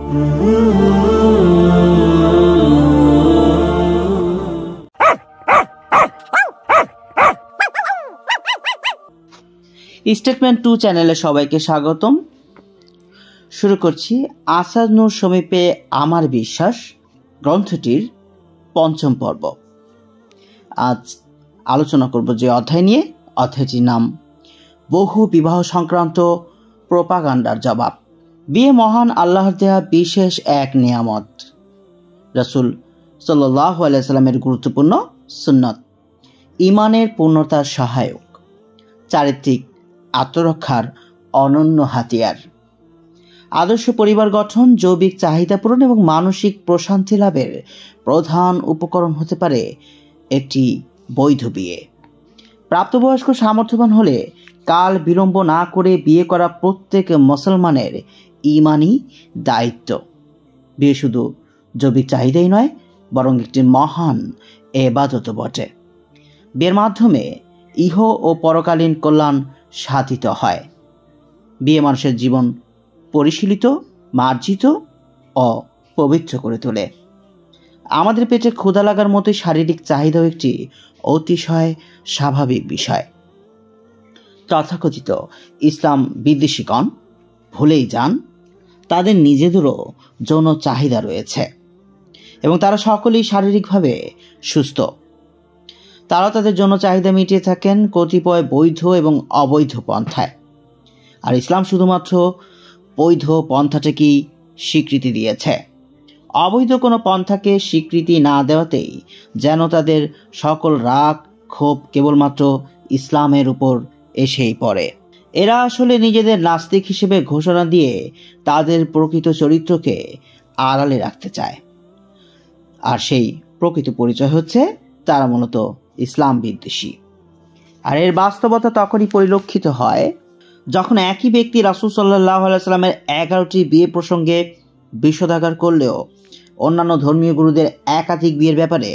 Statement 2 চ্যানেলে সবাইকে স্বাগতম। শুরু করছি আসাদ নূর সমীপে আমার বিশ্বাস গ্রন্থটির ৫ম পর্ব। আজ আলোচনা করব যে অধ্যায় নিয়ে, অধ্যায়টির নাম বহু বিবাহ সংক্রান্ত প্রোপাগান্ডার জবাব। বিয়ে মহান আল্লাহর দেয়া বিশেষ এক নিয়ামত, রাসূল সাল্লাল্লাহু আলাইহি সাল্লামের গুরুত্বপূর্ণ সুন্নত, ঈমানের পূর্ণতার সহায়ক, চারিত্রিক আত্মরক্ষার অনন্য হাতিয়ার। আদর্শ পরিবার গঠন, জৈবিক চাহিদা পূরণ এবং মানসিক প্রশান্তি লাভের প্রধান উপকরণ হতে পারে একটি বৈধ বিয়ে। প্রাপ্তবয়স্ক সামর্থ্যবান হলে কাল বিলম্ব না করে বিয়ে করা প্রত্যেক মুসলমানের ঈমানি দায়িত্ব। বিয়ে শুধু জৈবিক চাহিদাই নয়, বরং একটি মহান ইবাদতও বটে। বিয়ের মাধ্যমে ইহ ও পরকালীন কল্যাণ সাধিত হয়। বিয়ে মানুষের জীবন পরিশীলিত, মার্জিত ও পবিত্র করে তোলে। আমাদের পেটে ক্ষুধা লাগার মতোই শারীরিক চাহিদাও একটি অতিশয় স্বাভাবিক বিষয়। তথাকথিত ইসলাম বিদ্বেষীগণ ভুলেই যান তাদের নিজেদেরও যৌন চাহিদা রয়েছে এবং তারা সকলেই শারীরিকভাবে সুস্থ। তারা তাদের যৌন চাহিদা মিটিয়ে থাকেন কতিপয় বৈধ এবং অবৈধ পন্থায়। আর ইসলাম শুধুমাত্র বৈধ পন্থাটাকেই স্বীকৃতি দিয়েছে। অবৈধ কোনো পন্থাকে স্বীকৃতি না দেওয়াতেই যেন তাদের সকল রাগ ক্ষোভ কেবলমাত্র ইসলামের উপর এসেই পড়ে। এরা আসলে নিজেদের নাস্তিক হিসেবে ঘোষণা দিয়ে তাদের প্রকৃত চরিত্রকে আড়ালে রাখতে চায়। আর সেই প্রকৃত পরিচয় হচ্ছে তারা মূলত ইসলাম বিদ্বেষী। আর এর বাস্তবতা তখনই পরিলক্ষিত হয় যখন একই ব্যক্তি রাসূল সাল্লাল্লাহু আলাইহি সাল্লামের 11টি বিয়ে প্রসঙ্গে বিষোদাগার করলেও অন্যান্য ধর্মীয় গুরুদের একাধিক বিয়ের ব্যাপারে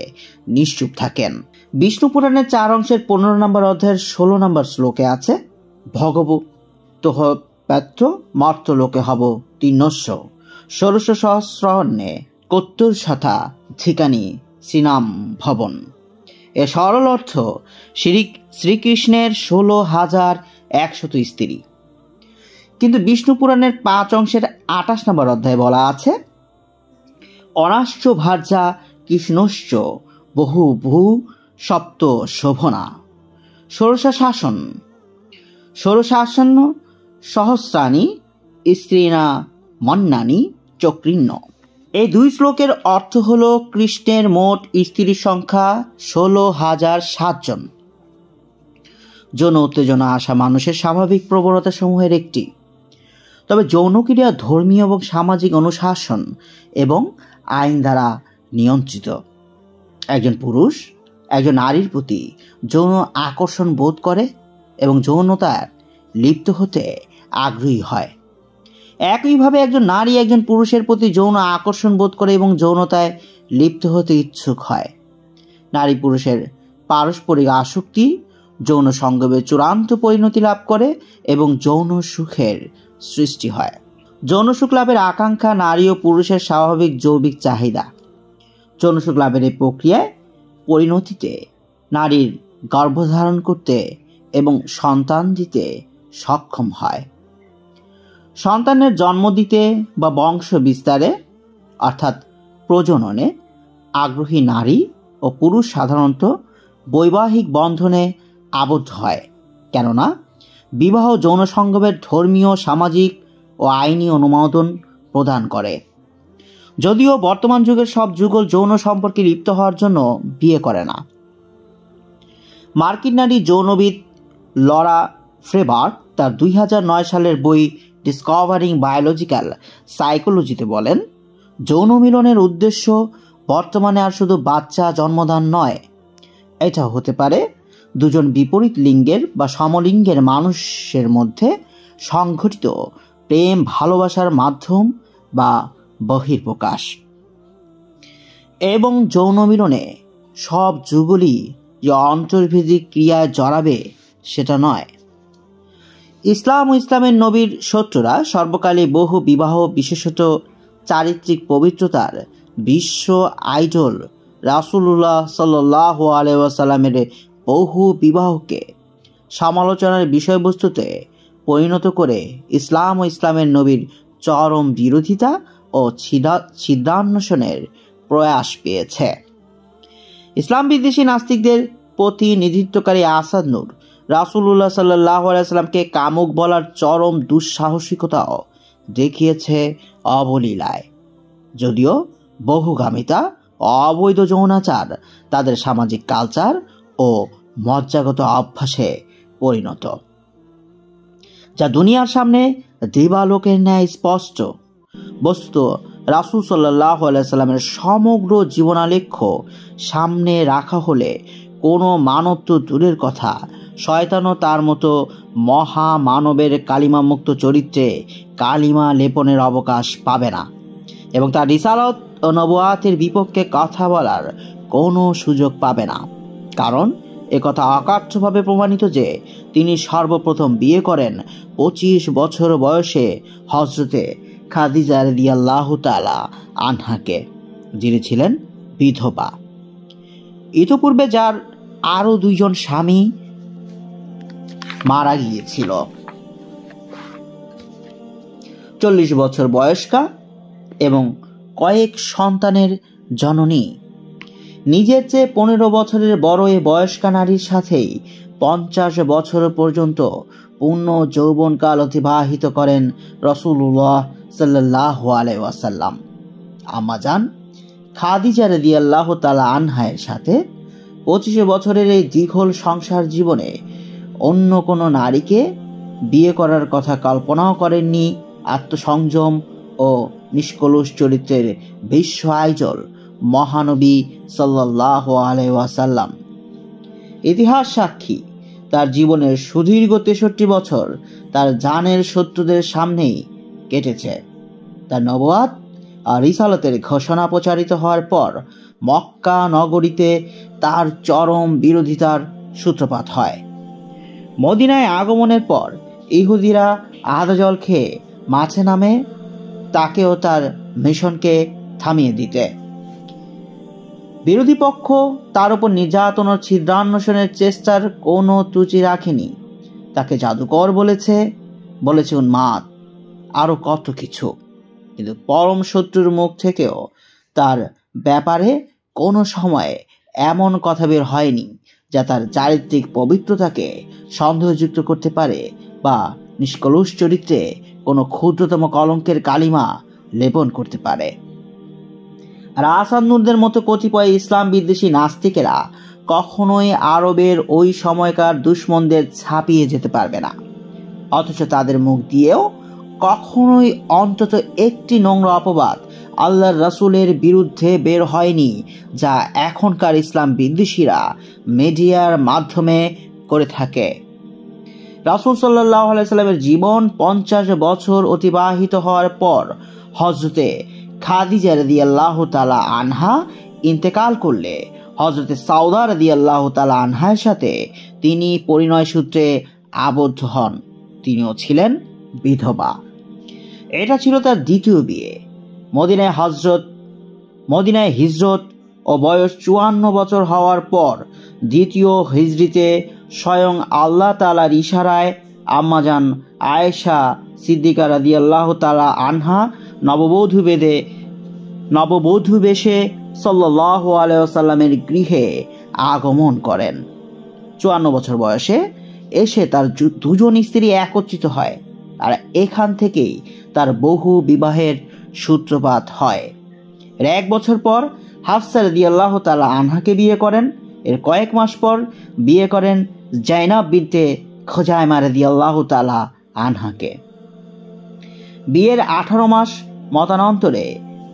নিশ্চুপ থাকেন। বিষ্ণু পুরাণের 4 অংশের 15 নম্বর অধ্যায়ের 16 নম্বর শ্লোকে আছে, ভগব তোহ পাত্র মর্ত লোকে হব তিন্নস্য ষোড়শ সহস্রণ্যে কত্তুর শতা ধিকানি শ্রীনাম ভবন। এর সরল অর্থ শ্রীকৃষ্ণের 16,100 স্ত্রী। কিন্তু বিষ্ণু পুরাণের 5 অংশের 28 নম্বর অধ্যায়ে বলা আছে, অনাশ্চ ভার্যা কৃষ্ণশ্চ বহু বহু সপ্ত শোভনা ষোড়শাসন্ন সহস্রাণী স্ত্রীণা মন্নানি চক্রিন্ন। এই 2 শ্লোকের অর্থ হল কৃষ্ণের মোট স্ত্রীর সংখ্যা 16,007 জন। যৌন উত্তেজনা আসা মানুষের স্বাভাবিক প্রবণতা সমূহের একটি। তবে যৌনক্রিয়া ধর্মীয় এবং সামাজিক অনুশাসন এবং আইন দ্বারা নিয়ন্ত্রিত। একজন পুরুষ একজন নারীর প্রতি যৌন আকর্ষণ বোধ করে এবং যৌনতার লিপ্ত হতে আগ্রহী হয়। একইভাবে একজন নারী একজন পুরুষের প্রতি যৌন আকর্ষণ বোধ করে এবং যৌনতায় লিপ্ত হতে ইচ্ছুক হয়। নারী পুরুষের পারস্পরিক আসক্তি যৌন সঙ্গমে চূড়ান্ত পরিণতি লাভ করে এবং যৌন সুখের সৃষ্টি হয়। যৌন সুখ লাভের আকাঙ্ক্ষা নারী ও পুরুষের স্বাভাবিক জৈবিক চাহিদা। যৌন সুখ লাভের এই প্রক্রিয়ায় পরিণতিতে নারীর গর্ভধারণ করতে এবং সন্তান দিতে সক্ষম হয়। সন্তানের জন্ম দিতে বা বংশ বিস্তারে অর্থাৎ প্রজননে আগ্রহী নারী ও পুরুষ সাধারণত বৈবাহিক বন্ধনে আবদ্ধ হয়, কেননা বিবাহ যৌন সঙ্গমের ধর্মীয়, সামাজিক ও আইনি অনুমোদন প্রদান করে। যদিও বর্তমান যুগের সব যুগল যৌন সম্পর্কে লিপ্ত হওয়ার জন্য বিয়ে করে না। মার্কিন নারী যৌনবিদ লরা ফ্রেবার্গ তার 2009 সালের বই ডিসকভারিং বায়োলজিক্যাল সাইকোলজিতে বলেন, যৌন মিলনের উদ্দেশ্য বর্তমানে আর শুধু বাচ্চা জন্মদান নয়, এটা হতে পারে দুজন বিপরীত লিঙ্গের বা সমলিঙ্গের মানুষের মধ্যে সংঘটিত প্রেম ভালোবাসার মাধ্যম বা বহির্প্রকাশ। এবং যৌন মিলনে সব যুগলই যে অন্তর্ভিদিক ক্রিয়ায় জড়াবে সেটা নয়। ইসলাম ও ইসলামের নবীর শত্রুরা সর্বকালে বহু বিবাহ, বিশেষত চারিত্রিক পবিত্রতার বিশ্ব আইডল রাসূলুল্লাহ সাল্লাল্লাহু আলাইহি ওয়াসাল্লামের বহু বিবাহকে সমালোচনার বিষয়বস্তুতে পরিণত করে ইসলাম ও ইসলামের নবীর চরম বিরোধিতা ও ছিদ্রান্বেষণের প্রয়াস পেয়েছে। ইসলাম বিদ্বেষী নাস্তিকদের প্রতিনিধিত্বকারী আসাদ নূর রাসূলুল্লাহ সাল্লাল্লাহু আলাইহি ওয়াসাল্লামকে কামুক বলার চরম দুঃসাহসিকতাও দেখিয়েছে অবলীলায়। যদিও বহুগামিতা ও অবৈধ যৌনাচার তাদের সামাজিক কালচার ও মজ্জাগত অভ্যাসে পরিণত, যা দুনিয়ার সামনে দিবালোকের ন্যায় স্পষ্ট। বস্তুত রাসূল সাল্লাল্লাহু আলাইহি ওয়াসাল্লামের সমগ্র জীবনালেখ্য সামনে রাখা হলে কোনো মানব তো দূরের কথা, শয়তানও তার মতো মহামানবের কালিমামুক্ত চরিত্রে কালিমা লেপনের অবকাশ পাবে না এবং তার রিসালাত ও নবুয়াতের বিপক্ষে কথা বলার কোনো সুযোগ পাবে না। কারণ একথা অকাট্যভাবে প্রমাণিত যে তিনি সর্বপ্রথম বিয়ে করেন 25 বছর বয়সে হযরতে খাদিজা রাদিয়াল্লাহু তাআলা আনহাকে, যিনি ছিলেন বিধবা। ইতোপূর্বে যার আরো 2 জন স্বামী মারা গিয়েছিল। 40 বছর বয়স্কা এবং কয়েক সন্তানের জননী। নিজের চেয়ে 15 বছরের বড় এ বয়স্কা নারীর সাথেই 50 বছর পর্যন্ত পূর্ণ যৌবনকাল অতিবাহিত করেন রাসূলুল্লাহ সাল্লাল্লাহু আলাইহি ওয়াসাল্লাম। আম্মাজান খাদিজা রাদিয়াল্লাহু তাআলা আনহার সাথে 25 বছরের এই দীর্ঘ সংসার জীবনে অন্য কোনো নারীকে বিয়ে করার কথা কল্পনাও করেননি আত্মসংযম ও নিষ্কলুষ চরিত্রের বিশ্ব আইডল মহানবী সাল্লাল্লাহু আলাইহি ওয়াসাল্লাম। ইতিহাস সাক্ষী, তার জীবনের সুদীর্ঘ 63 বছর তার জানের শত্রুদের সামনেই কেটেছে। তার নবুয়াত আর রিসালাতের ঘোষণা প্রচারিত হওয়ার পর মক্কা নগরীতে তার চরম বিরোধিতার সূত্রপাত হয়। মদিনায় আগমনের পর ইহুদিরা আদা জল খেয়ে মাছে নামে তাকে ও তার মিশনকে থামিয়ে দিতে। বিরোধী পক্ষ তার উপর নির্যাতন ও ছিদ্রান্বেষণের চেষ্টার কোনো ত্রুটি রাখেনি। তাকে জাদুকর বলেছে উন্মাদ, আরো কত কিছু। কিন্তু পরম শত্রুর মুখ থেকেও তার ব্যাপারে কোনো সময় এমন কথা বের হয়নি যা তার চারিত্রিক পবিত্রতাকে সন্দেহযুক্ত করতে পারে বা নিষ্কলুষ চরিত্রে কোনো ক্ষুদ্রতম কলঙ্কের কালিমা লেপন করতে পারে। আর আসাদ নূরদের মতো কতিপয় ইসলাম বিদ্বেষী নাস্তিকেরা কখনোই আরবের ওই সময়কার দুশমনদের ছাপিয়ে যেতে পারবে না। অথচ তাদের মুখ দিয়েও কখনোই অন্তত একটি নোংরা অপবাদ আল্লাহর রাসূলের বিরুদ্ধে বের হয়নি যা এখনকার ইসলাম বিদ্বেষীরা মিডিয়ার মাধ্যমে করে থাকে। রাসূল সাল্লাল্লাহু আলাইহি ওয়াসাল্লামের জীবন 50 বছর অতিবাহিত হওয়ার পর হযরতে খাদিজা রাদিয়াল্লাহু তাআলা আনহা ইন্তেকাল করলে হযরতে সাউদা রাদিয়াল্লাহু তাআলা আনহার সাথে তিনি পরিণয় সূত্রে আবদ্ধ হন। তিনিও ছিলেন বিধবা। এটা ছিল তার দ্বিতীয় বিয়ে। মদিনায় হিজরত ও বয়স 54 বছর হওয়ার পর দ্বিতীয় হিজরিতে স্বয়ং আল্লাহ তাআলার ইশারায় আম্মাজান আয়েশা সিদ্দিকা রাদিয়াল্লাহু তাআলা আনহা নববধূ বেশে সাল্লাল্লাহু আলাইহি ওয়াসাল্লামের গৃহে আগমন করেন। 54 বছর বয়সে এসে তার 2 জন স্ত্রী একত্রিত হয়, আর এখান থেকেই তার বহু বিবাহের সূত্রপাত হয়। এর 1 বছর পর হাফসা রাদিয়াল্লাহু তাআলা আনহাকে বিয়ে করেন। এর কয়েক মাস পর বিয়ে করেন জাইনাব বিনতে খুজাইমা রাদিয়াল্লাহু তাআলা আনহাকে। বিয়ের 18 মাস মতান্তরে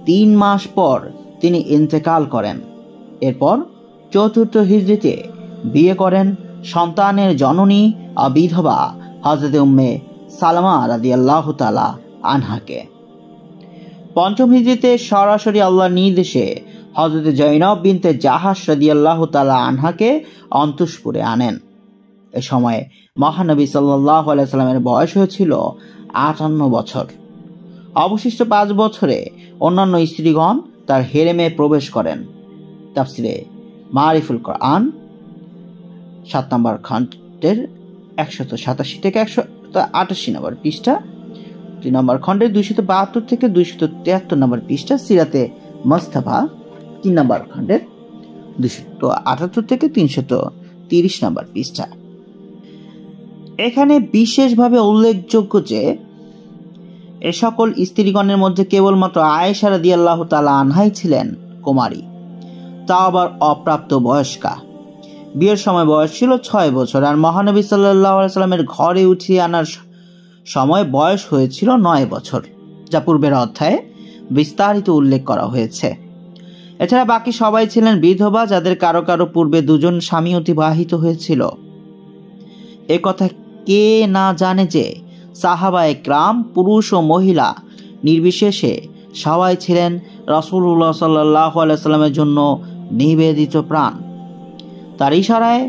3 মাস পর তিনি ইন্তেকাল করেন। এরপর চতুর্থ হিজরিতে বিয়ে করেন সন্তানের জননী ও বিধবা হযরতে উম্মে সালামা রাদিয়াল্লাহু তাআলা আনহাকে। পঞ্চম হিজরিতে সরাসরি আল্লাহর নির্দেশে হযরতে জয়নব বিনতে জাহাশ রাদিয়াল্লাহু তাআলা আনহাকে অন্তঃপুরে আনেন। এ সময় মহানবী সাল্লাল্লাহু আলাইহি সাল্লামের বয়স হয়েছিল 58 বছর। অবশিষ্ট 5 বছরে অন্যান্য স্ত্রীগণ তার হেরেমে প্রবেশ করেন। তাফসিরে মারিফুল কোরআন 7 নম্বর খণ্ডের 187 থেকে 188 নম্বর পৃষ্ঠা, 2 নম্বর খণ্ডের 272 থেকে 273 নম্বর পৃষ্ঠা, সিরাতে মুস্তাফা 3 নম্বর খণ্ডের 278 থেকে 330 নম্বর পৃষ্ঠা। এখানে বিশেষভাবে উল্লেখযোগ্য যে এ সকল স্ত্রীগণের মধ্যে কেবলমাত্র আয়েশা রাদিয়াল্লাহু তাআলা আনহাই ছিলেন কুমারী, তা আবার অপ্রাপ্ত বয়স্কা। বিয়ের সময় বয়স ছিল 6 বছর, আর মহানবী সাল্লাল্লাহু আলাইহি সাল্লামের ঘরে উঠিয়ে আনার সময় বয়স হয়েছিল 9 বছর, যা পূর্বের অধ্যায়ে বিস্তারিত উল্লেখ করা হয়েছে। এছাড়া বাকি সবাই ছিলেন বিধবা, যাদের কারো কারো পূর্বে 2জন স্বামী অতিবাহিত হয়েছিল। এ কথা কে না জানে যে সাহাবায়ে কেরাম পুরুষ ও মহিলা নির্বিশেষে সবাই ছিলেন রাসূলুল্লাহ সাল্লাল্লাহু আলাইহি সাল্লামের জন্য নিবেদিত প্রাণ। তার ইশারায়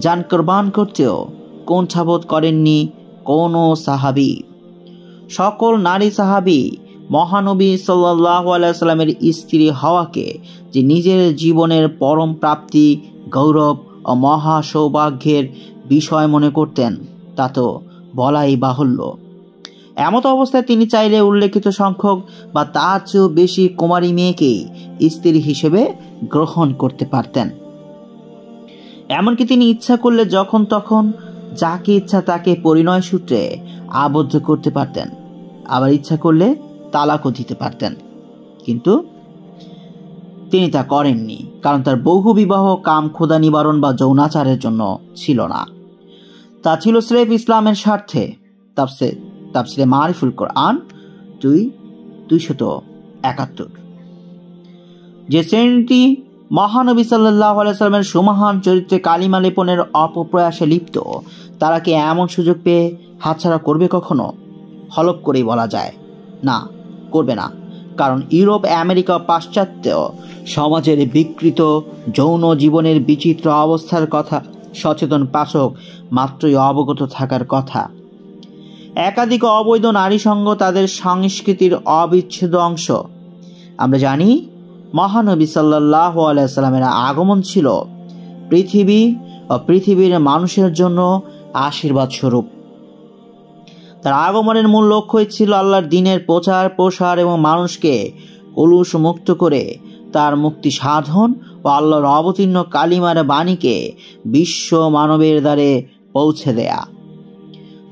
জান কুরবান করতেও কুণ্ঠাবোধ করেননি কোনো সাহাবী। সকল নারী সাহাবী মহানবী সাল্লাল্লাহু আলাইহি সাল্লামের স্ত্রী হওয়াকে যে নিজের জীবনের পরম প্রাপ্তি, গৌরব ও মহা সৌভাগ্যের বিষয় মনে করতেন, তা তো বলাই বাহুল্য। এমত অবস্থায় তিনি চাইলে উল্লেখিত সংখ্যক বা তার চেয়েও বেশি কুমারী মেয়েকেই স্ত্রী হিসেবে গ্রহণ করতে পারতেন। এমনকি তিনি ইচ্ছা করলে যখন তখন যাকে ইচ্ছা তাকে পরিণয় সূত্রে আবদ্ধ করতে পারতেন, আবার ইচ্ছা করলে তালাকও দিতে পারতেন। কিন্তু তিনি তা করেননি, কারণ তার বহু বিবাহ কাম ক্ষুধা নিবারণ বা যৌনাচারের জন্য ছিল না, তা ছিল স্রেফ ইসলামের স্বার্থে। তাফসিরে মারিফুল কোরআন 271। যে শ্রেণীটি মহানবী সাল্লাল্লাহু আলাইহি সাল্লামের সুমহান চরিত্রে কালিমা লেপনের অপপ্রয়াসে লিপ্ত, তারা কি এমন সুযোগ পেয়ে হাতছাড়া করবে কখনো? হলফ করেই বলা যায় না, করবে না। কারণ ইউরোপ, আমেরিকা, পাশ্চাত্য সমাজের বিকৃত যৌন জীবনের বিচিত্র অবস্থার কথা সচেতন পাঠক মাত্রই অবগত থাকার কথা। একাধিক অবৈধ নারী সঙ্গ তাদের সংস্কৃতির অবিচ্ছেদ্য অংশ। আমরা জানি মহানবী সাল্লাল্লাহু আলাইহি সাল্লামের আগমন ছিল পৃথিবী ও পৃথিবীর মানুষের জন্য আশীর্বাদ স্বরূপ। তার আগমনের মূল লক্ষ্যই ছিল আল্লাহর দ্বীনের প্রচার প্রসার এবং মানুষকে কলুষ মুক্ত করে তার মুক্তি সাধন ও আল্লাহর অবতীর্ণ কালিমার বাণীকে বিশ্ব মানবের দ্বারে পৌঁছে দেয়া।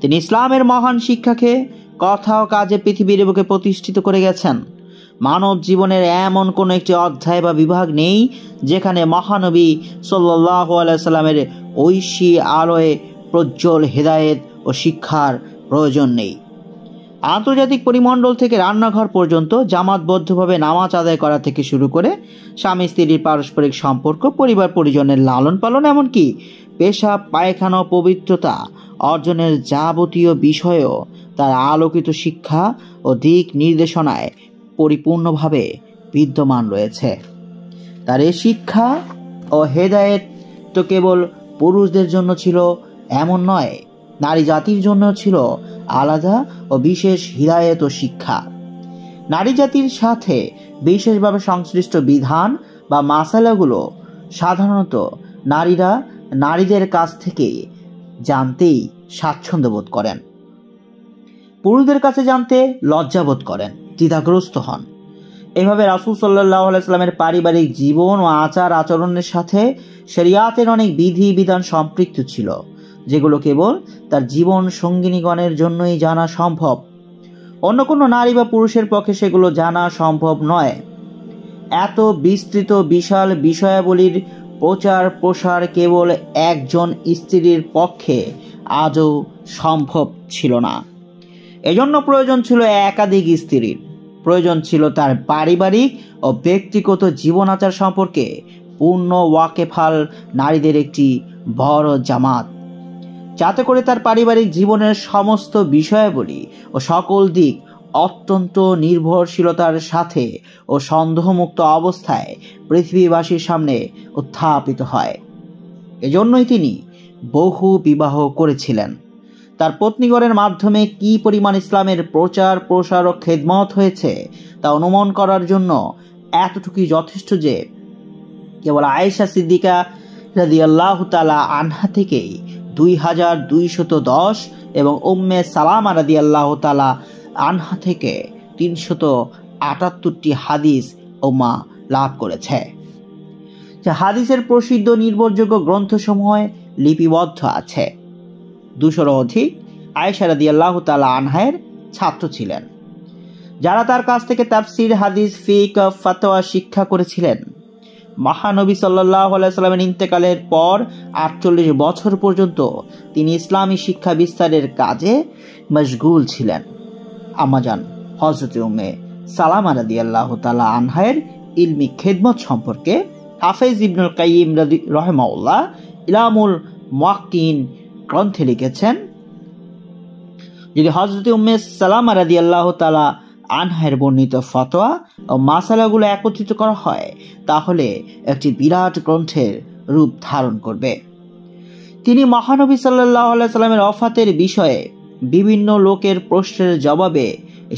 তিনি ইসলামের মহান শিক্ষাকে কথা ও কাজে পৃথিবীর বুকে প্রতিষ্ঠিত করে গেছেন। মানব জীবনের এমন কোনো একটি অধ্যায় বা বিভাগ নেই যেখানে মহানবী সাল্লাল্লাহু আলাইহি সাল্লামের ঐশী আলোয় প্রজ্জ্বল হেদায়েত ও শিক্ষার প্রয়োজন নেই। আন্তর্জাতিক পরিমণ্ডল থেকে রান্নাঘর পর্যন্ত জামাতবদ্ধভাবে নামাজ আদায় করা থেকে শুরু করে স্বামী স্ত্রীর পারস্পরিক সম্পর্ক, পরিবার পরিজনের লালন পালন, এমনকি পেশাব পায়খানা পবিত্রতা অর্জনের যাবতীয় বিষয়েও তার আলোকিত শিক্ষা ও দিক নির্দেশনায় পরিপূর্ণভাবে বিদ্যমান রয়েছে। তার এই শিক্ষা ও হেদায়েত তো কেবল পুরুষদের জন্য ছিল এমন নয়, নারী জাতির জন্য ছিল আলাদা ও বিশেষ হিদায়েত ও শিক্ষা। নারী জাতির সাথে বিশেষভাবে সংশ্লিষ্ট বিধান বা মাসালাগুলো সাধারণত নারীরা নারীদের কাছ থেকে জানতেই স্বাচ্ছন্দ্য বোধ করেন, পুরুষদের কাছে জানতে লজ্জাবোধ করেন, দ্বিধাগ্রস্ত হন। এভাবে রাসূল সাল্লাল্লাহু আলাইহি সাল্লামের পারিবারিক জীবন ও আচার আচরণের সাথে শরিয়াতের অনেক বিধি বিধান সম্পৃক্ত ছিল, যেগুলো কেবল তার জীবন সঙ্গিনীগণের জন্যই জানা সম্ভব। অন্য কোনো নারী বা পুরুষের পক্ষে সেগুলো জানা সম্ভব নয়। এত বিস্তৃত বিশাল বিষয়াবলীর প্রচার প্রসার কেবল একজন স্ত্রীর পক্ষে আজও সম্ভব ছিল না। এজন্য প্রয়োজন ছিল একাধিক স্ত্রীর, প্রয়োজন ছিল তার পারিবারিক ও ব্যক্তিগত জীবনাচার সম্পর্কে পূর্ণ ওয়াকেফাল নারীদের একটি বড় জামাত, যাতে করে তার পারিবারিক জীবনের সমস্ত বিষয়াবলী ও সকল দিক অত্যন্ত নির্ভরশীলতার সাথে ও সন্দেহমুক্ত অবস্থায় পৃথিবীবাসীর সামনে উত্থাপিত হয়। এজন্যই তিনি বহু বিবাহ করেছিলেন। তার পত্নীগণের মাধ্যমে কি পরিমাণ ইসলামের প্রচার প্রসার ও খেদমত হয়েছে তা অনুমান করার জন্য এতটুকুই যথেষ্ট যে কেবল আয়েশা সিদ্দিকা রাদিয়াল্লাহু তাআলা আনহা থেকেই 2210 এবং উম্মে সালামা রাদিয়াল্লাহু তাআলা আনহা থেকে 378টি হাদিস উম্মাহ লাভ করেছে। যে হাদিসের প্রসিদ্ধ নির্ভরযোগ্য গ্রন্থসমূহে লিপিবদ্ধ আছে। 200 অধিক আয়েশা রাদিয়াল্লাহু তাআলা আনহার ছাত্র ছিলেন, যারা তার কাছ থেকে তাফসির, হাদিস, ফিকহ, ফতোয়া শিক্ষা করেছিলেন। মহানবী সাল্লাল্লাহু আলাইহি সাল্লামের ইন্তেকালের পর 48 বছর পর্যন্ত তিনি ইসলামী শিক্ষা বিস্তারের কাজে মশগুল ছিলেন। আম্মাজান হযরত উম্মে সালামা রাদিয়াল্লাহু তাআলা আনহার ইলমি খেদমত সম্পর্কে হাফেজ ইবনুল কাইয়িম রাহিমাহুল্লাহ ইলামুল মুওয়াক্কিন গ্রন্থে লিখেছেন, যদি হযরত উম্মে সালামা রাদিয়াল্লাহু তাআলা আনহার বর্ণিত ফতোয়া ও মাসালাগুলো একত্রিত করা হয় তাহলে একটি বিরাট গ্রন্থের রূপ ধারণ করবে। তিনি মহানবী সাল্লাল্লাহু আলাইহি সাল্লামের ওফাতের বিষয়ে বিভিন্ন লোকের প্রশ্নের জবাবে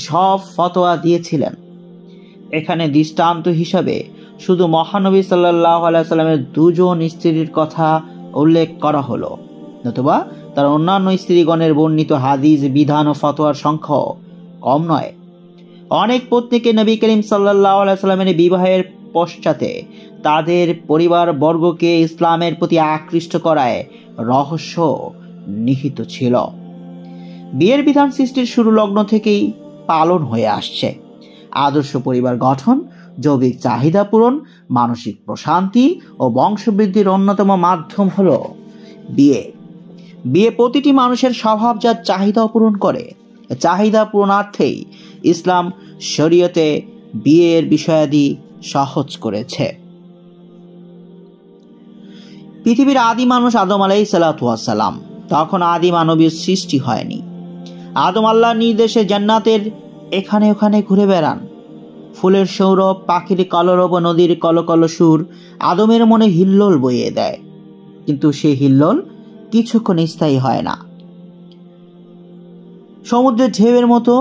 সব ফতোয়া দিয়েছিলেন। এখানে দৃষ্টান্ত হিসাবে শুধু মহানবী সাল্লাল্লাহু আলাইহি সাল্লামের 2 জন স্ত্রীর কথা উল্লেখ করা হলো, নতুবা তার অন্যান্য স্ত্রীগণের বর্ণিত হাদিস, বিধান ও ফতোয়ার সংখ্যা কম নয়। অনেক পত্নীকে নবী করিম সাল্লাল্লাহু আলাইহি সাল্লামের বিবাহের পশ্চাতে তাদের পরিবার বর্গকে ইসলামের প্রতি আকৃষ্ট করায় রহস্য নিহিত ছিল। বিয়ের বিধান সৃষ্টির শুরু লগ্ন থেকেই পালন হয়ে আসছে। আদর্শ পরিবার গঠন, জৈবিক চাহিদা পূরণ, মানসিক প্রশান্তি ও বংশবৃদ্ধির অন্যতম মাধ্যম হলো বিয়ে। বিয়ে প্রতিটি মানুষের স্বভাবজাত চাহিদা পূরণ করে। চাহিদা পূরণার্থেই ইসলাম শরীয়তে বিয়ের বিষয়াদি সহজ করেছে। পৃথিবীর আদি মানুষ আদম আলাইহিস সালাতু ওয়াস সালাম, তখন আদি মানবীয় সৃষ্টি হয়নি। আদম আল্লাহর নির্দেশে জান্নাতের এখানে ওখানে ঘুরে বেড়ান। ফুলের সৌরভ, পাখির কলরব, নদীর কলকল সুর আদমের মনে হিল্লোল বইয়ে দেয়, কিন্তু সেই হিল্লোল কিছুক্ষণ স্থায়ী হয় না। সমুদ্রের ঢেউয়ের মতো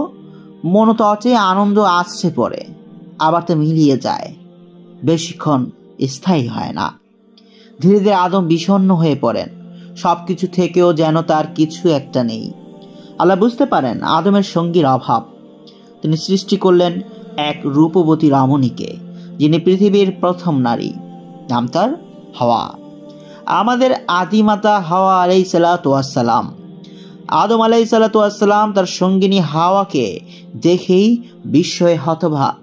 মনোতটে আনন্দ আছড়ে পড়ে, আবার তা মিলিয়ে যায়, বেশিক্ষণ স্থায়ী হয় না। ধীরে ধীরে আদম বিষণ্ণ হয়ে পড়েন, সবকিছু থেকেও যেন তার কিছু একটা নেই। আল্লাহ বুঝতে পারেন আদমের সঙ্গীর অভাব। তিনি সৃষ্টি করলেন এক রূপবতী রমণীকে, যিনি পৃথিবীর প্রথম নারী। নাম তার হাওয়া। আমাদের আদিমাতা হাওয়া আলাইহিস সালাতু ওয়াস সালাম। আদম আলাইহিস সালাতু ওয়াস সালাম তার সঙ্গিনী হাওয়াকে দেখেই বিস্ময়ে হতবাক।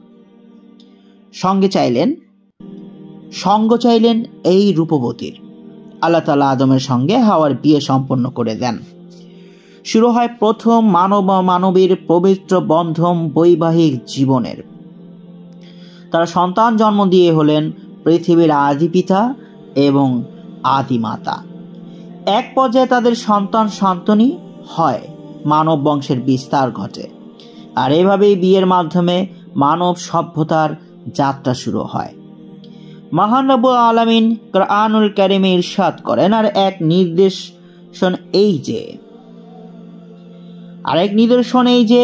সঙ্গ চাইলেন এই রূপবতীর। আল্লাহ তাআলা আদমের সঙ্গে হাওয়ার বিয়ে সম্পন্ন করে দেন। শুরু হয় প্রথম মানব মানবীর পবিত্র বন্ধন বৈবাহিক জীবনের। তারা সন্তান জন্ম দিয়ে হলেন পৃথিবীর আদি পিতা এবং আদি মাতা। এক পর্যায়ে তাদের সন্তান সন্ততি হয়, মানব বংশের বিস্তার ঘটে। আর এভাবেই বিয়ের মাধ্যমে মানব সভ্যতার যাত্রা শুরু হয়। মহান রব্বুল আলামিন কুরআনুল কারীমে ইরশাদ করেন, আরেক নিদর্শন এই যে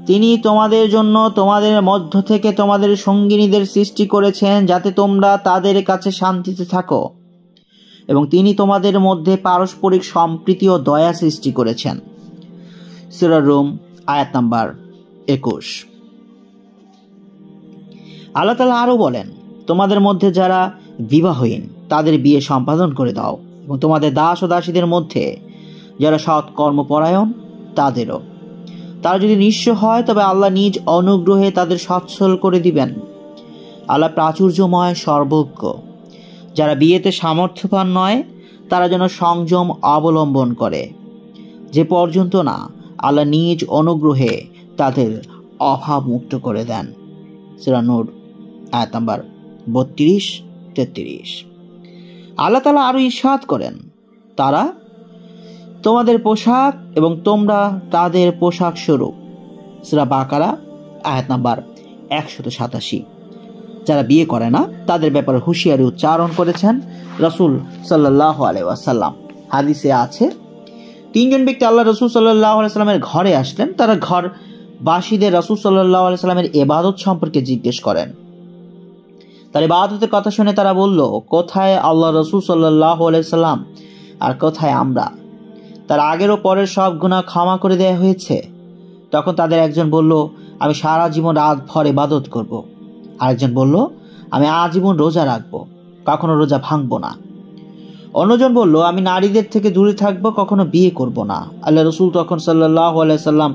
তিনি তোমাদের জন্য তোমাদের মধ্য থেকে তোমাদের সঙ্গিনীদের সৃষ্টি করেছেন, যাতে তোমরা তাদের কাছে শান্তিতে থাকো, এবং তিনি তোমাদের মধ্যে পারস্পরিক সম্প্রীতি ও দয়া সৃষ্টি করেছেন। সূরা রুম আয়াত নাম্বার 21। আল্লাহ তাআলা আরো বলেন, তোমাদের মধ্যে যারা বিবাহহীন তাদের বিয়ে সম্পাদন করে দাও, এবং তোমাদের দাস ও দাসীদের মধ্যে যারা সৎ কর্মপরায়ণ তাদেরও। তারা যদি নিঃস্ব হয় তবে আল্লাহ নিজ অনুগ্রহে তাদের সচ্ছল করে দিবেন। আল্লাহ প্রাচুর্যময়, সর্বজ্ঞ। যারা বিয়েতে সামর্থ্যবান নয় তারা যেন সংযম অবলম্বন করে, যে পর্যন্ত না আল্লাহ নিজ অনুগ্রহে তাদের অভাব মুক্ত করে দেন। সূরা নূর আয়াত নাম্বার 32-33। আল্লাহ তাআলা আরো ইরশাদ করেন, তারা তোমাদের পোশাক এবং তোমরা তাদের পোশাক স্বরূপ। সূরা বাকারা আয়াত নাম্বার 187। যারা বিয়ে করে না তাদের ব্যাপারে হুঁশিয়ারি উচ্চারণ করেছেন রাসূল সাল্লাল্লাহু আলাইহি ওয়াসাল্লাম। হাদিসে আছে, তিনজন ব্যক্তি আল্লাহ রসুল সাল্লাল্লাহু আলাইহি সাল্লামের ঘরে আসলেন। তারা ঘরবাসীদের রসুল সাল্লাল্লাহু আলাইহি সাল্লামের ইবাদত সম্পর্কে জিজ্ঞেস করেন। তার ইবাদতের কথা শুনে তারা বলল, কোথায় আল্লাহ রসুল সাল্লাল্লাহু আলাইহি সাল্লাম আর কোথায় আমরা? তার আগের ও পরের সব গুনাহ ক্ষমা করে দেয়া হয়েছে। তখন তাদের একজন বলল, আমি সারা জীবন রাত ভর ইবাদত করব। আরেকজন বলল, আমি আজীবন রোজা রাখবো, কখনো রোজা ভাঙবো না। অন্যজন বলল, আমি নারীদের থেকে দূরে থাকবো, কখনো বিয়ে করব না। আল্লাহ রসুল তখন সাল্লাল্লাহু আলাইহি সাল্লাম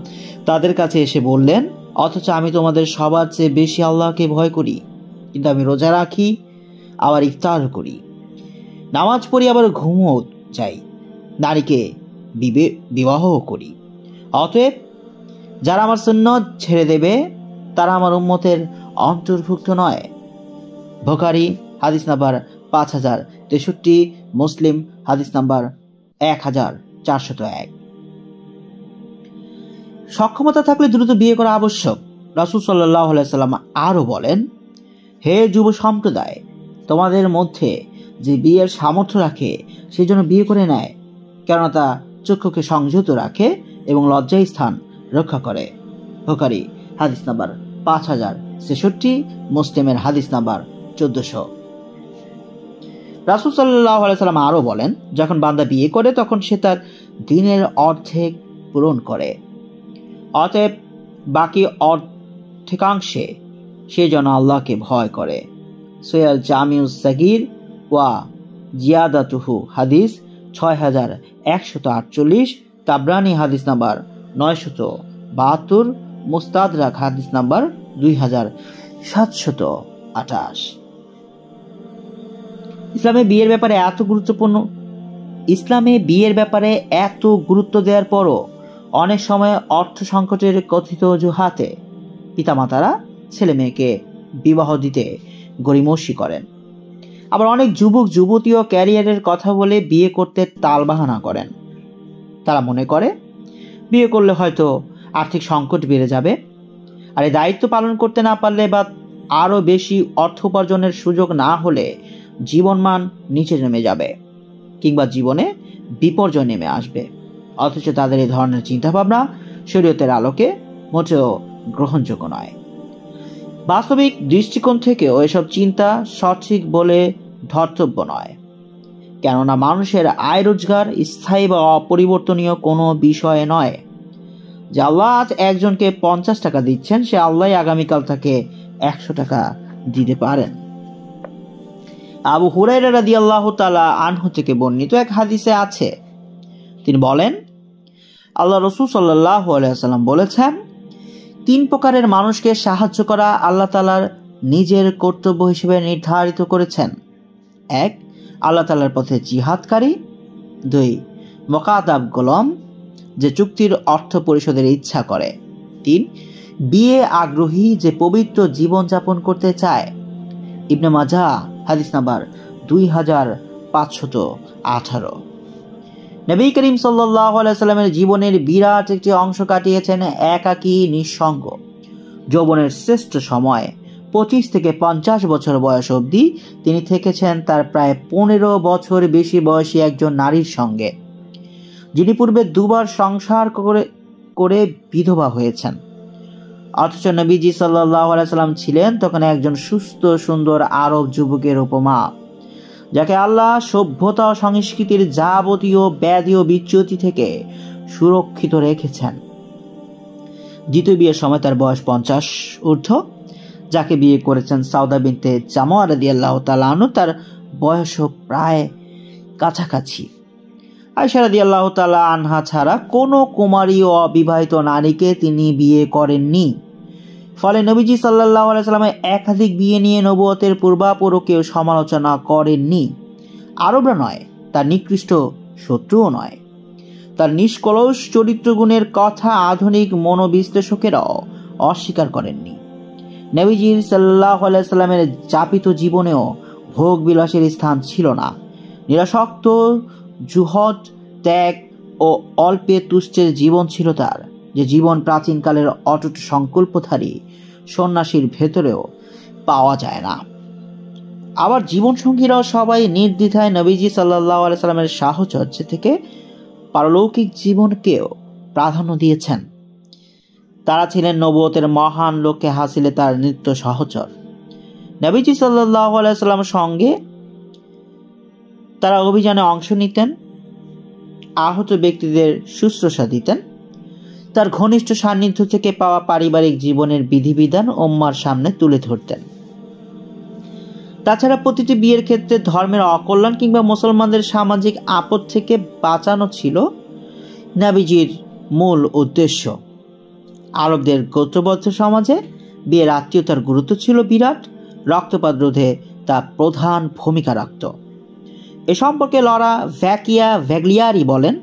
তাদের কাছে এসে বললেন, অথচ আমি তোমাদের সবার চেয়ে বেশি আল্লাহকে ভয় করি, কিন্তু আমি রোজা রাখি, আবার ইফতার করি, নামাজ পড়ি, আবার ঘুমও যাই, নারীকে বিবাহও করি। অতএব যারা আমার সুন্নত ছেড়ে দেবে তারা আমার উম্মতের অন্তর্ভুক্ত নয়। বুখারী হাদিস নাম্বার 5063, মুসলিম হাদিস নাম্বার 1401। সক্ষমতা থাকলে দ্রুত বিয়ে করা আবশ্যক। রাসূল সাল্লাল্লাহু আলাইহি সাল্লাম আরো বলেন, হে যুব সম্প্রদায়, তোমাদের মধ্যে যে বিয়ের সামর্থ্য রাখে সেই জন্য বিয়ে করে নেয়, কেননা তা চক্ষুকে সংযত রাখে এবং লজ্জায় স্থান রক্ষা করে। বুখারী হাদিস নাম্বার 5063, মুসলিমের হাদিস নাম্বার 1400। রাসূল সাল্লাল্লাহু আলাইহি সাল্লাম আরো বলেন, যখন বান্দা বিয়ে করে তখন সে তার দিনের অর্ধেক পূরণ করে। অতএব বাকি অর্ধেকাংশে সে যেন আল্লাহকে ভয় করে। সহিহ জামিউস সাগীর ওয়া জিয়াদাতুহু হাদিস 6148, তাবরানী হাদিস নাম্বার 972, মুস্তাদরাক হাদিস নাম্বার 2728। ইসলামে বিয়ের ব্যাপারে এত গুরুত্ব দেওয়ার পরও অনেক সময় অর্থ সংকটের কথিত অজুহাতে পিতামাতারা ছেলে মেয়েকে বিবাহ দিতে গড়িমসি করেন। আবার অনেক যুবক যুবতীও ক্যারিয়ারের কথা বলে বিয়ে করতে টালবাহানা করেন। তারা মনে করে বিয়ে করলে হয়তো আর্থিক সংকট বেড়ে যাবে, আর এই দায়িত্ব পালন করতে না পারলে বা আরো বেশি অর্থ উপার্জনের সুযোগ না হলে জীবনমান নিচে নেমে যাবে, কিংবা জীবনে বিপর্যয় নেমে আসবে। অথচ তাদের এই ধরনের চিন্তাভাবনা শরীয়তের আলোকে মোটেও গ্রহণযোগ্য নয়। বাস্তবিক দৃষ্টিকোণ থেকেও এসব চিন্তা সঠিক বলে ধর্তব্য নয়, কেননা মানুষের আয় রোজগার স্থায়ী বা অপরিবর্তনীয় কোনো বিষয় নয়। যে আল্লাহ আজ একজনকে 50 টাকা দিচ্ছেন, সে আল্লাহ আগামীকাল তাকে 100 টাকা দিতে পারেন। আবু হুরায়রা রাদিয়াল্লাহু তাআলা আনহু থেকে বর্ণিত এক হাদিসে আছে, তিনি বলেন, আল্লাহ রসুল সাল্লাল্লাহু আলাইহি ওয়াসাল্লাম বলেছেন, 3 প্রকারের মানুষকে সাহায্য করা আল্লাহ তাআলার নিজের কর্তব্য হিসেবে নির্ধারিত করেছেন। 1, আল্লাহ তাআলার পথে জিহাদকারী। 2, মুকাতাব গোলাম, যে চুক্তির অর্থ পরিশোধের ইচ্ছা করে। 3, বিয়ে আগ্রহী, যে পবিত্র জীবন যাপন করতে চায়। ইবনে মাজাহ হাদিস নাম্বার 2518। নবী করিম সাল্লাল্লাহু আলাইহি সাল্লামের জীবনের বিরাট একটি অংশ কাটিয়েছেন একাকী, নিঃসঙ্গ। যৌবনের শ্রেষ্ঠ সময় 25 থেকে 50 বছর বয়স অবধি তিনি থেকেছেন তার প্রায় 15 বছর বেশি বয়সী একজন নারীর সঙ্গে, যিনি পূর্বে 2 বার সংসার করে বিধবা হয়েছেন। অথচ নবীজি সাল্লাল্লাহু আলাইহি সাল্লাম ছিলেন তখন একজন সুস্থ সুন্দর আরব যুবকের উপমা, যাকে আল্লাহ সভ্যতা ও সংস্কৃতির যাবতীয় ব্যাধি ও বিচ্যুতি থেকে সুরক্ষিত রেখেছেন। দ্বিতীয় বিয়ের সময় তার বয়স 50 ঊর্ধ্ব। যাকে বিয়ে করেছেন সাউদা বিনতে জামুয়া রাদিয়াল্লাহু তাআলা আনহু, তার বয়সও প্রায় কাছাকাছি। আয়েশা রাদিয়াল্লাহু তাআলা আনহা ছাড়া কোনো কুমারী ও অবিবাহিত নারীকে তিনি বিয়ে করেননি। ফলে নবীজি সাল্লাল্লাহু আলাইহি সাল্লাম একাধিক বিয়ে নিয়ে নবুয়তের পূর্বাপরকেও সমালোচনা করেননি। আরবরা নয়, তার নিকৃষ্ট শত্রুও নয়। তার নিষ্কলুষ চরিত্রগুণের কথা আধুনিক মনোবিশ্লেষকেরাও অস্বীকার করেননি। নবীজি সাল্লাল্লাহু আলাইহি সাল্লামের যাপিত জীবনেও ভোগ বিলাসের স্থান ছিল না। নিরাসক্ত, জুহদ, ত্যাগ ও অল্পে তুষ্টের জীবন ছিল তার, যে জীবন প্রাচীনকালের অটুট সংকল্পধারী সন্ন্যাসীর ভেতরেও পাওয়া যায় না। আবার জীবন সঙ্গীরাও সবাই নির্দ্বিধায় নবীজি সাল্লাল্লাহু আলাইহি সাল্লামের সাহচর্য থেকে পারলৌকিক জীবনকেও প্রাধান্য দিয়েছেন। তারা ছিলেন নবুয়তের মহান লক্ষ্যে হাসিলে তার নিত্য সহচর। নবীজি সাল্লাল্লাহু আলাইহি সাল্লামের সঙ্গে তারা অভিযানে অংশ নিতেন, আহত ব্যক্তিদের শুশ্রূষা দিতেন। তার ঘনিষ্ঠ সান্নিধ্য থেকে পাওয়া পারিবারিক জীবনের বিধিবিধান উম্মার সামনে তুলে ধরতেন। তাছাড়া প্রতিটি বিয়ের ক্ষেত্রে ধর্মের অকল্যাণ কিংবা মুসলমানদের সামাজিক আপদ থেকে বাঁচানো ছিল নবীজির মূল উদ্দেশ্য। আরবদের গোত্রবদ্ধ সমাজে বিয়ের আত্মীয়তার গুরুত্ব ছিল বিরাট। রক্তপাত রোধে তা প্রধান ভূমিকা রাখত। এ সম্পর্কে লরা ভ্যাগলিয়ারি বলেন,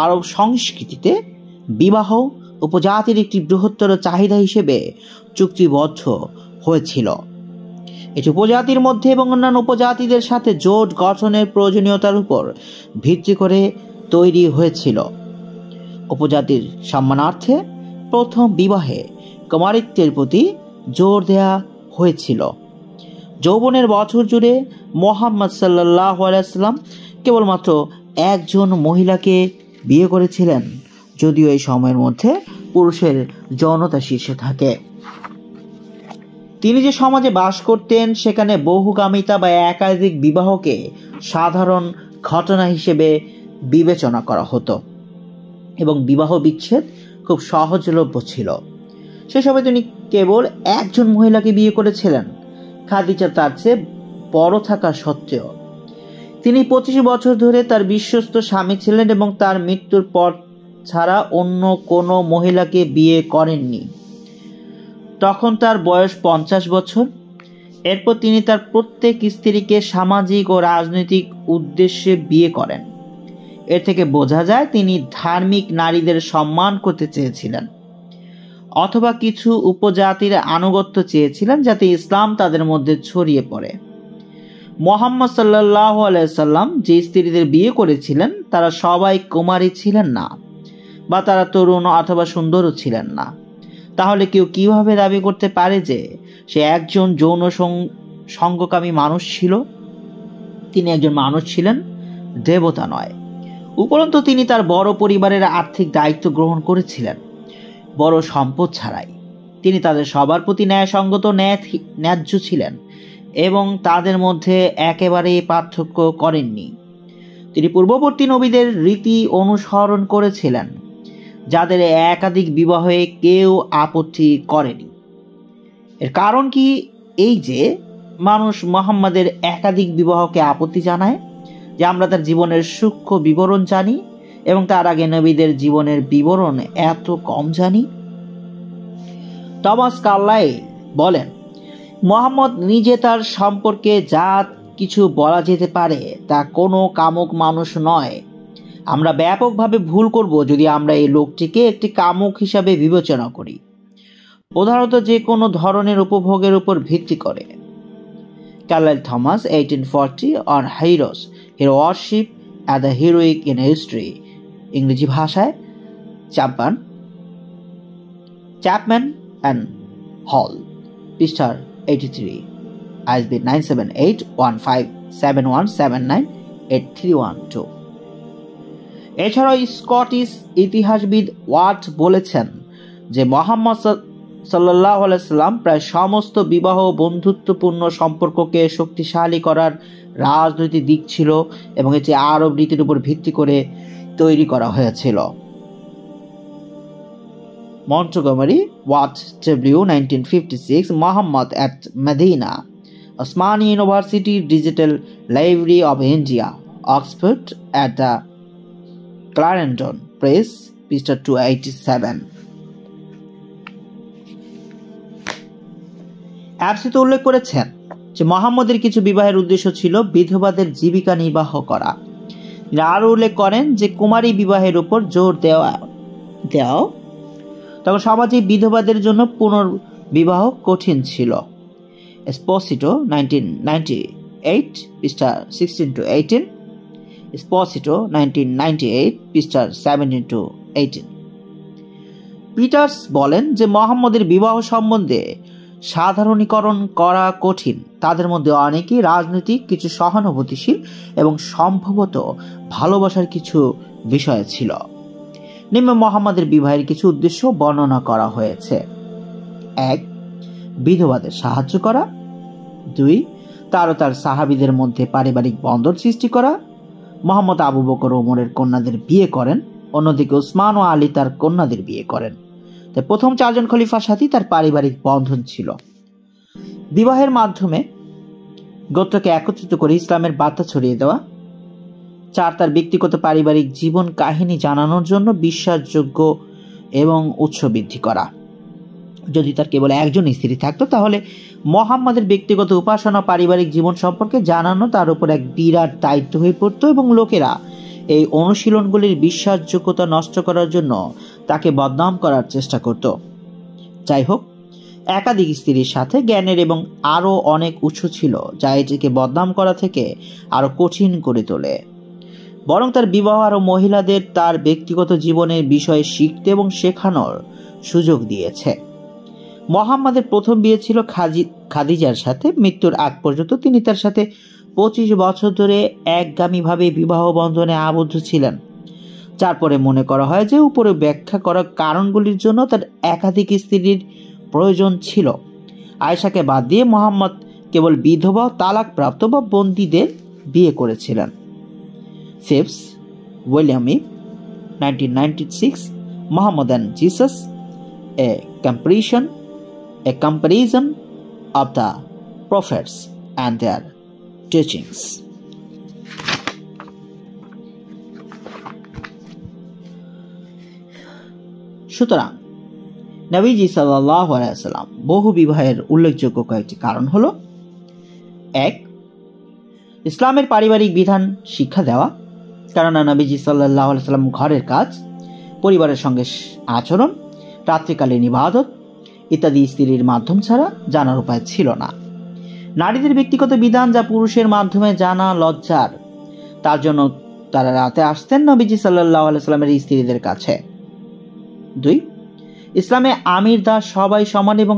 আরব সংস্কৃতিতে বিবাহ উপজাতির একটি বৃহত্তর চাহিদা হিসেবে চুক্তিবদ্ধ হয়েছিল। এটি উপজাতির মধ্যে এবং অন্যান্য উপজাতিদের সাথে জোট গঠনের প্রয়োজনীয়তার উপর ভিত্তি করে তৈরি হয়েছিল। উপজাতির সম্মানার্থে প্রথম বিবাহে কুমারিত্বের প্রতি জোর দেয়া হয়েছিল। যৌবনের বছর জুড়ে মুহাম্মদ সাল্লাল্লাহু আলাইহি সাল্লাম কেবলমাত্র একজন মহিলাকে বিয়ে করেছিলেন, যদিও এই সময়ের মধ্যে পুরুষের যৌনতা শীর্ষে থাকে। তিনি যে সমাজে বাস করতেন সেখানে বহুগামিতা বা একাধিক বিবাহকে সাধারণ ঘটনা হিসেবে বিবেচনা করা হতো এবং বিবাহ বিচ্ছেদ খুব সহজলভ্য ছিল। সে সময় তিনি কেবল একজন মহিলাকে বিয়ে করেছিলেন, খাদিজা তার চেয়ে বড় থাকা সত্ত্বেও। তিনি 25 বছর ধরে তার বিশ্বস্ত স্বামী ছিলেন এবং তার মৃত্যুর পর ছাড়া অন্য কোনো মহিলাকে বিয়ে করেননি। তখন তার বয়স 50 বছর। এরপর তিনি তার প্রত্যেক স্ত্রীকে সামাজিক ও রাজনৈতিক উদ্দেশ্যে বিয়ে করেন। এর থেকে বোঝা যায় তিনি ধার্মিক নারীদের সম্মান করতে চেয়েছিলেন, অথবা কিছু উপজাতির আনুগত্য চেয়েছিলেন যাতে ইসলাম তাদের মধ্যে ছড়িয়ে পড়ে। মুহাম্মদ সাল্লাল্লাহু আলাইহি সাল্লাম যে স্ত্রীদের বিয়ে করেছিলেন তারা সবাই কুমারী ছিলেন না, বা তারা তরুণ অথবা সুন্দরও ছিলেন না। তাহলে কেউ কিভাবে দাবি করতে পারে যে সে একজন যৌন সঙ্গকামী মানুষ ছিল? তিনি একজন মানুষ ছিলেন, দেবতা নয়। উপরন্তু তিনি তার বড় পরিবারের আর্থিক দায়িত্ব গ্রহণ করেছিলেন, বড় সম্পদ ছাড়াই। তিনি তাদের সবার প্রতি ন্যায়সঙ্গত ন্যায্য ছিলেন এবং তাদের মধ্যে একেবারেই পার্থক্য করেননি। তিনি পূর্ববর্তী নবীদের রীতি অনুসরণ করেছিলেন, যাদের একাধিক বিবাহে কেউ আপত্তি করেনি। এর কারণ কি এই যে মানুষ মুহাম্মাদের একাধিক বিবাহকে আপত্তি জানায় যে আমরা তার জীবনের সূক্ষ্ম বিবরণ জানি এবং তার আগে নবীদের জীবনের বিবরণ এত কম জানি? টমাস কার্লাইল বলেন, মুহাম্মদ নিজে তার সম্পর্কে যা কিছু বলা যেতে পারে তা কোনো কামুক মানুষ নয়। আমরা ব্যাপকভাবে ভুল করব যদি আমরা এই লোকটিকে একটি কামুক হিসাবে বিবেচনা করি, প্রধানত যে কোনো ধরনের উপভোগের উপর ভিত্তি করে। Carlyle Thomas 1840 on heroes hero worship at the heroic in history, ইংরেজি ভাষায় চ্যাপম্যান অ্যান্ড হল, পৃষ্ঠা 83, ISBN 9781571798312। এছাড়াও স্কটিশ ইতিহাসবিদ ওয়াট বলেছেন যে মুহাম্মদ সাল্লাল্লাহু আলাইহি সাল্লাম প্রায় সমস্ত বিবাহ বন্ধুত্বপূর্ণ সম্পর্ককে শক্তিশালী করার রাজনৈতিক দিক ছিল এবং এটি আরব রীতির উপর ভিত্তি করে তৈরি করা হয়েছিল। Montgomery Watt W 1956, Muhammad at Medina, Osmani University Digital Library of India, Oxford at the Clarendon Press, পৃষ্ঠা 287। অ্যাবসিতে উল্লেখ করেছেন যে মুহাম্মদের কিছু বিবাহের উদ্দেশ্য ছিল বিধবাদের জীবিকা নির্বাহ করা। আরও উল্লেখ করেন যে কুমারী বিবাহের উপর জোর দেওয়া তখন সমাজে বিধবাদের জন্য পুনর্বিবাহ কঠিন ছিল। এসপোসিটো 1998, পৃষ্ঠা 16-18, এসপোসিটো 1998, পৃষ্ঠা 17-18। পিটার্স বলেন যে মুহাম্মদের বিবাহ সম্বন্ধে সাধারণীকরণ করা কঠিন। তাদের মধ্যে অনেকেই রাজনৈতিক, কিছু সহানুভূতিশীল এবং সম্ভবত ভালোবাসার কিছু বিষয় ছিল। নিম্নে মুহাম্মাদের বিবাহের কিছু উদ্দেশ্য বর্ণনা করা হয়েছে। 1. বিধবাদের সাহায্য করা। 2. তার ও তার সাহাবীদের মধ্যে পারিবারিক বন্ধন সৃষ্টি করা। মুহাম্মদ আবু বকর ও ওমরের কন্যাদের বিয়ে করেন, অন্যদিকে উসমান ও আলী তার কন্যাদের বিয়ে করেন। তাই প্রথম 4 জন খলিফার সাথেই তার পারিবারিক বন্ধন ছিল। বিবাহের মাধ্যমে গোত্রকে একত্রিত করে ইসলামের বার্তা ছড়িয়ে দেওয়া। 4. তার ব্যক্তিগত পারিবারিক জীবন কাহিনী জানানোর জন্য বিশ্বাসযোগ্য এবং উৎস বৃদ্ধি করা। যদি তার কেবল একজন স্ত্রী থাকতো তাহলে মুহাম্মাদের ব্যক্তিগত উপাসনা পারিবারিক জীবন সম্পর্কে জানানো তার উপর এক বিরাট দায়িত্ব হয়ে পড়তো এবং লোকেরা এই অনুশীলনগুলির বিশ্বাসযোগ্যতা নষ্ট করার জন্য তাকে বদনাম করার চেষ্টা করত। যাই হোক, একাধিক স্ত্রীর সাথে জ্ঞানের এবং আরও অনেক উৎস ছিল যা এটিকে বদনাম করা থেকে আরো কঠিন করে তোলে। বরং তার বিবাহ আরো মহিলাদের তার ব্যক্তিগত জীবনের বিষয়ে শিখতে এবং শেখানোর সুযোগ দিয়েছে। মুহাম্মাদের প্রথম বিয়ে ছিল খাদিজার সাথে। মৃত্যুর আগ পর্যন্ত তিনি তার সাথে 25 বছর ধরে একগামীভাবে বিবাহ বন্ধনে আবদ্ধ ছিলেন। তারপরে মনে করা হয় যে উপরে ব্যাখ্যা করা কারণগুলির জন্য তার একাধিক স্ত্রীর প্রয়োজন ছিল। আয়েশাকে বাদ দিয়ে মুহাম্মদ কেবল বিধবা, তালাকপ্রাপ্ত বা বন্দীদের বিয়ে করেছিলেন। ফিপস, William E, 1996, Muhammad and Jesus, a comparison of the prophets and their teachings. সুতরাং নবীজি সাল্লাল্লাহু আলাইহি ওয়াসাল্লাম বহু বিবাহের উল্লেখযোগ্য কয়েকটি কারণ হলো: 1. ইসলামের পারিবারিক বিধান শিক্ষা দেওয়া। কেননা নবীজি সাল্লাল্লাহু আলাইহি ওয়াসাল্লাম ঘরের কাজ, পরিবারের সঙ্গে আচরণ, রাত্রিকালীন ইবাদত ইত্যাদি স্ত্রীর মাধ্যম ছাড়া জানার উপায় ছিল না। নারীদের ব্যক্তিগত বিধান যা পুরুষের মাধ্যমে জানা লজ্জার, তার জন্য তারা রাতে আসতেন নবীজি সাল্লাল্লাহু আলাইহি ওয়াসাল্লামের স্ত্রীদের কাছে। 2. ইসলামে আমির দাস সবাই সমান এবং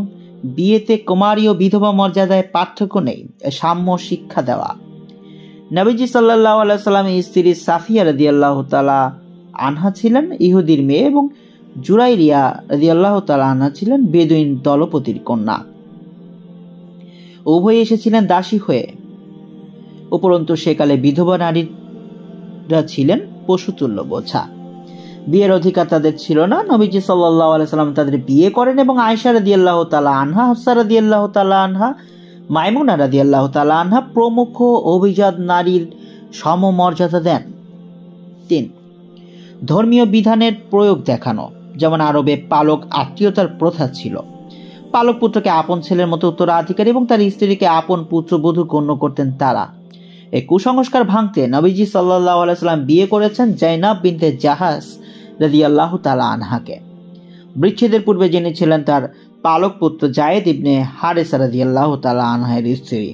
বিয়েতে কুমারী ও বিধবা মর্যাদায় পার্থক্য নেই, সাম্য শিক্ষা দেওয়া। নবীজি সাল্লাল্লাহু আলাইহি ওয়াসাল্লামের স্ত্রী সাফিয়া রাদিয়াল্লাহু তাআলা আনহা ছিলেন ইহুদির মেয়ে এবং জুরাইরিয়া রাদিয়াল্লাহু তাআলা আনহা ছিলেন বেদুইন দলপতির কন্যা। উভয়ে এসেছিলেন দাসী হয়ে। উপরন্তু সেকালে বিধবা নারীরা ছিলেন পশুতুল্য বোঝা। বিয়ের অধিকার তাদের ছিল না। নবীজি সাল্লাল্লাহু আলাইহি ওয়াসাল্লাম তাদের বিয়ে করেন এবং আয়েশা রাদিয়াল্লাহু তাআলা আনহা, হাফসা রাদিয়াল্লাহু তাআলা আনহা, মাইমুনা রাদিয়াল্লাহু তাআলা আনহা প্রমুখ অভিজাত নারীর সমমর্যাদা দেন। 3. ধর্মীয় বিধানের প্রয়োগ দেখানো। যেমন আরবে পালক আত্মীয়তার প্রথা ছিল। পালক পুত্রকে আপন ছেলের মতো উত্তরাধিকারী এবং তার স্ত্রীকে আপন পুত্রবধূ গণ্য করতেন তারা। এই কুসংস্কার ভাঙতে নবীজি সাল্লাল্লাহু আলাইহি ওয়াসাল্লাম বিয়ে করেছেন জাইনাব বিনতে জাহাস রাদিয়াল্লাহু তাআলা আনহাকে। বিচ্ছেদের পূর্বে যিনি ছিলেন তার পালক পুত্র জায়েদ ইবনে হারেসা রাদিয়াল্লাহু তাআলা আনহার স্ত্রী।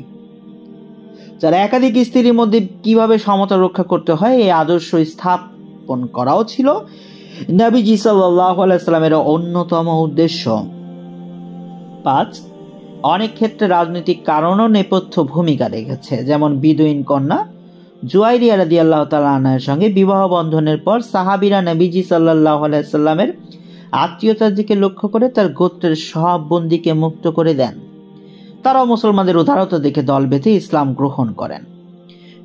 যারা একাধিক স্ত্রীর মধ্যে কিভাবে সমতা রক্ষা করতে হয় এই আদর্শ স্থাপন করাও ছিল নবীজি সাল্লাল্লাহু আলাইহি ওয়াসাল্লামের অন্যতম উদ্দেশ্য। 5. অনেক ক্ষেত্রে রাজনৈতিক কারণও নেপথ্য ভূমিকা রেখেছে। যেমন বিদুইন কন্যা জুয়াইরিয়া রাদিয়াল্লাহু তাআলা আনহার সঙ্গে বিবাহ বন্ধনের পর সাহাবীরা নবীজি সাল্লাল্লাহু আলাইহি ওয়াসাল্লামের আত্মীয়তার দিকে লক্ষ্য করে তার গোত্রের সব বন্দীকে মুক্ত করে দেন। তারাও মুসলমানদের উদারতা দেখে দল বেঁধে ইসলাম গ্রহণ করেন।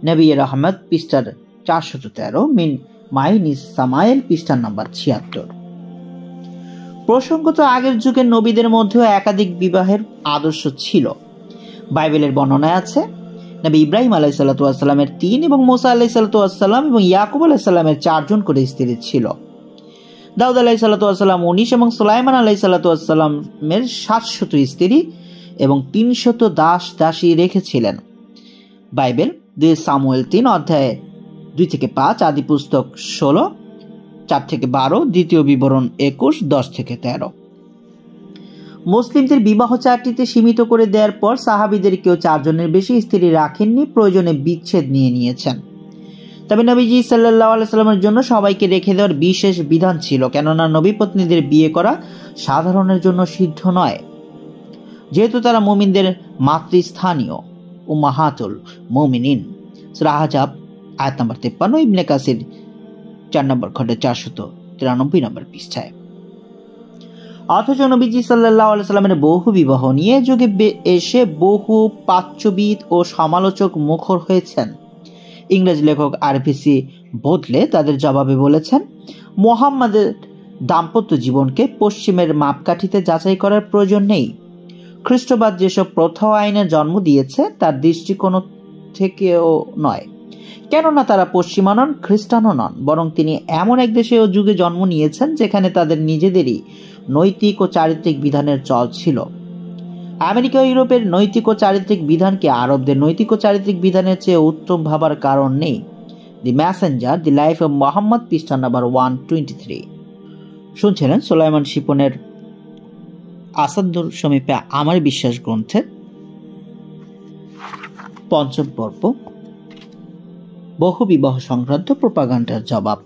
নবী রহমত পৃষ্ঠার 413, মিন মাইনিস সামাইল পৃষ্ঠার নম্বর 76। প্রসঙ্গত আগের যুগের নবীদের মধ্যেও একাধিক বিবাহের আদর্শ ছিল। বাইবেলের বর্ণনায় আছে নবী ইব্রাহিম আলাইহিসসালাতু ওয়াসসালামের 3 এবং মুসা আলাইহিসসালাতু ওয়াসসালাম এবং ইয়াকুব আলাইহিসসালামের 4 জন করে স্ত্রী ছিল। দাউদ আলাইহিসসালাতু ওয়াসসালাম 19 এবং সুলাইমান আলাইহিসসালাতু ওয়াসসালামের 700 স্ত্রী এবং 300 দাস দাসী রেখেছিলেন। বাইবেল 2 সামুয়েল 3 অধ্যায় 2-5, আদি পুস্তক 16 4-12, দ্বিতীয় বিবরণ 21 10-13। মুসলিমদের বিবাহ 4টিতে সীমিত করে দেওয়ার পর সাহাবীদের কেউ 4 জনের বেশি স্ত্রী রাখেননি, প্রয়োজনে বিচ্ছেদ নিয়েছেন। তবে নবীজি সাল্লাল্লাহু আলাইহি ওয়াসাল্লামের জন্য সবাইকে রেখে দেওয়ার বিশেষ বিধান ছিল, কেননা নবী পত্নীদের বিয়ে করা সাধারণের জন্য সিদ্ধ নয়, যেহেতু তারা মুমিনদের মাতৃস্থানীয় উম্মাহাতুল মুমিনিন। সূরা আহজাব আয়াত নম্বর 53, ইবনে কাসির 4 নম্বর খণ্ডে 493 নম্বর পৃষ্ঠায়। অথচ নবীজি সাল্লাল্লাহু আলাইহি সাল্লামের বহু বিবাহ নিয়ে যুগে এসে বহু প্রাচ্যবিদ ও সমালোচক মুখর হয়েছেন। ইংরেজ লেখক আরভিসি বোদলে তাদের জবাবে বলেছেন, মুহাম্মাদের দাম্পত্য জীবনকে পশ্চিমের মাপকাঠিতে যাচাই করার প্রয়োজন নেই। খ্রিস্টবাদ যেসব প্রথা আইনের জন্ম দিয়েছে তার দৃষ্টিকোণ থেকেও নয়, কেননা তারা পশ্চিমা নন, খ্রিস্টানও নন, বরং তিনি এমন এক দেশে ও যুগে জন্ম নিয়েছেন যেখানে তাদের নিজেদেরই নৈতিক ও চারিত্রিক বিধানের চল ছিল। আমেরিকা ও ইউরোপের নৈতিক ও চারিত্রিক বিধানকে আরবদের নৈতিক ও চারিত্রিক বিধানের চেয়ে উত্তম ভাবার কারণ নেই। দি Messenger, the life of Mohammad, পৃষ্ঠা নাম্বার 123। শুনছিলেন সুলাইমান শিপনের আসাদুর সমীপে আমার বিশ্বাস গ্রন্থের 5ম পর্ব, বহু বিবাহ সংক্রান্ত প্রোপাগান্ডার জবাব।